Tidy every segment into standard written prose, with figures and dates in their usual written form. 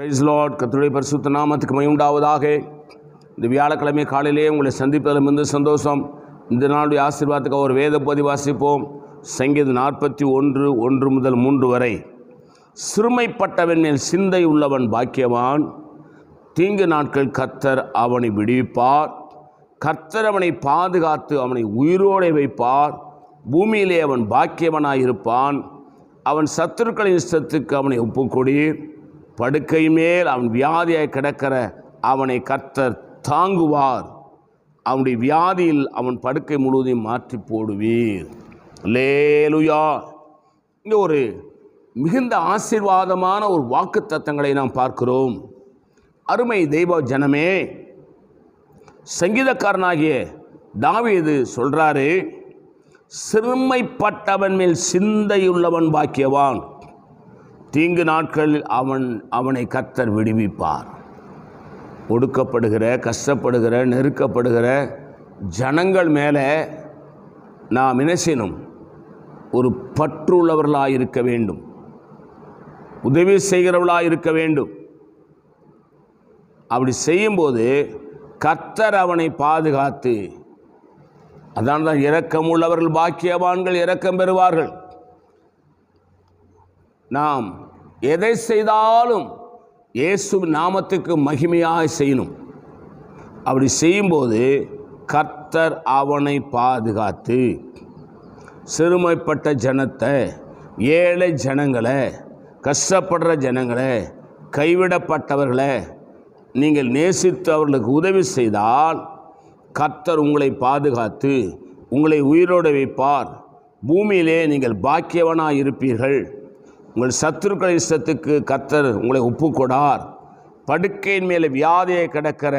Price Lord. கர்த்தருடைய பரிசுத்த நாமத்துக்கு மகிமை உண்டாவதாக. இந்த வியாழக்கிழமை காலையிலே உங்களை சந்திப்பதில் வந்து சந்தோஷம். இந்த நாளுடைய ஆசீர்வாதத்துக்கு ஒரு வேத பகுதி வாசிப்போம். சங்கீதம் 41:1-3 வரை. சிறுமைப்பட்டவன் மேல் சிந்தை உள்ளவன் பாக்கியவான். தீங்கு நாட்கள் கர்த்தர் அவனை விடுவிப்பார். கர்த்தர் அவனை பாதுகாத்து அவனை உயிரோடு வைப்பார். பூமியிலே அவன் பாக்கியவனாயிருப்பான். அவன் சத்துருக்களின் இஷ்டத்துக்கு அவனை ஒப்புக்கொடீர். படுக்கை மேல் அவன் வியாதியாய் கிடக்கிற அவனை கர்த்தர் தாங்குவார். அவனுடைய வியாதியில் அவன் படுக்கை முழுவதையும் மாற்றி போடுவீர். அல்லேலூயா. இங்கே ஒரு மிகுந்த ஆசீர்வாதமான ஒரு வாக்கு தத்தங்களை நாம் பார்க்கிறோம். அருமை தெய்வ ஜனமே, சங்கீதக்காரனாகிய தாவீது சொல்றாரு, சிறுமைப்பட்டவன் மேல் சிந்தையுள்ளவன் பாக்கியவான். தீங்கு நாட்களில் அவனை கர்த்தர் விடுவிப்பார். ஒடுக்கப்படுகிற, கஷ்டப்படுகிற, நெருக்கப்படுகிற ஜனங்கள் மேலே நாம் என்ன செய்யணும்? ஒரு பற்றுள்ளவர்களாக இருக்க வேண்டும். உதவி செய்கிறவர்களாக இருக்க வேண்டும். அப்படி செய்யும்போது கர்த்தர் அவனை பாதுகாத்து, அதான் தான் இரக்கம் உள்ளவர்கள் பாக்கியவான்கள், இரக்கம் பெறுவார்கள். நாம் எதை செய்தாலும் இயேசு நாமத்துக்கு மகிமையாக செய்யணும். அப்படி செய்யும்போது கர்த்தர் அவனை பாதுகாத்து, சிறுமைப்பட்ட ஜனத்தை, ஏழை ஜனங்களை, கஷ்டப்படுற ஜனங்களை, கைவிடப்பட்டவர்களை நீங்கள் நேசித்து அவர்களுக்கு உதவி செய்தால் கர்த்தர் உங்களை பாதுகாத்து உங்களை உயிரோடு வைப்பார். பூமியிலே நீங்கள் பாக்கியவனாக இருப்பீர்கள். உங்கள் சத்துருக்கள் இஷ்டத்துக்கு கர்த்தர் உங்களை ஒப்புக்கொடார். படுக்கையின் மேலே வியாதியை கிடக்கிற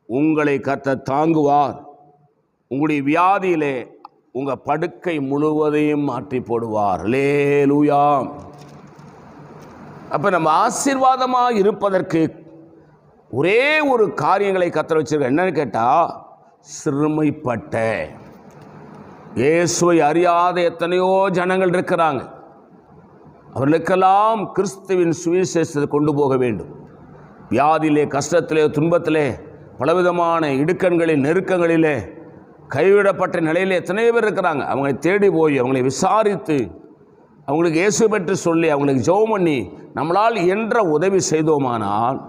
உங்களை கர்த்தர் தாங்குவார். உங்களுடைய வியாதியிலே உங்கள் படுக்கை முழுவதையும் மாற்றி போடுவார். அல்லேலூயா. அப்போ நம்ம ஆசீர்வாதமாக இருப்பதற்கு ஒரே ஒரு காரியங்களை கர்த்தர் வச்சிருக்க. என்னன்னு கேட்டால், சிறுமைப்பட்ட, இயேசுவை அறியாத எத்தனையோ ஜனங்கள் இருக்கிறாங்க. அவர்களுக்கெல்லாம் கிறிஸ்துவின் சுவிசேஷத்தை கொண்டு போக வேண்டும். வியாதியிலே, கஷ்டத்திலே, துன்பத்திலே, பலவிதமான இடுக்கண்களில், நெருக்கங்களிலே, கைவிடப்பட்ட நிலையில் எத்தனையோ பேர் இருக்கிறாங்க. அவங்களை தேடி போய் அவங்களை விசாரித்து அவங்களுக்கு இயேசு பற்றி சொல்லி அவங்களுக்கு ஜெபம் பண்ணி நம்மளால் என்ற உதவி செய்தோமானால்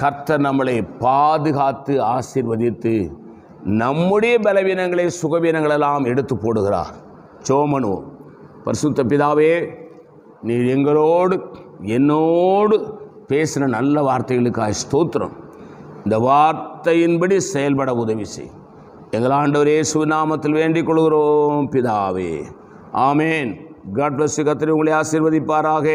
கர்த்தர் நம்மளை பாதுகாத்து ஆசீர்வதித்து நம்முடைய பலவீனங்களை, சுகவீனங்களெல்லாம் எடுத்து போடுகிறார். ஜெபம் பண்ணுவோம். பரிசுத்த பிதாவே, நீர் எங்களோடு என்னோடு பேசின நல்ல வார்த்தைகளுக்காக ஸ்தோத்திரம். இந்த வார்த்தையின்படி செயல்பட உதவி செய். எங்கள் ஆண்டவர் இயேசு நாமத்தில் வேண்டிக் கொள்கிறோம் பிதாவே. ஆமேன். God bless you. கர்த்தர் உங்களை ஆசீர்வதிப்பாராக.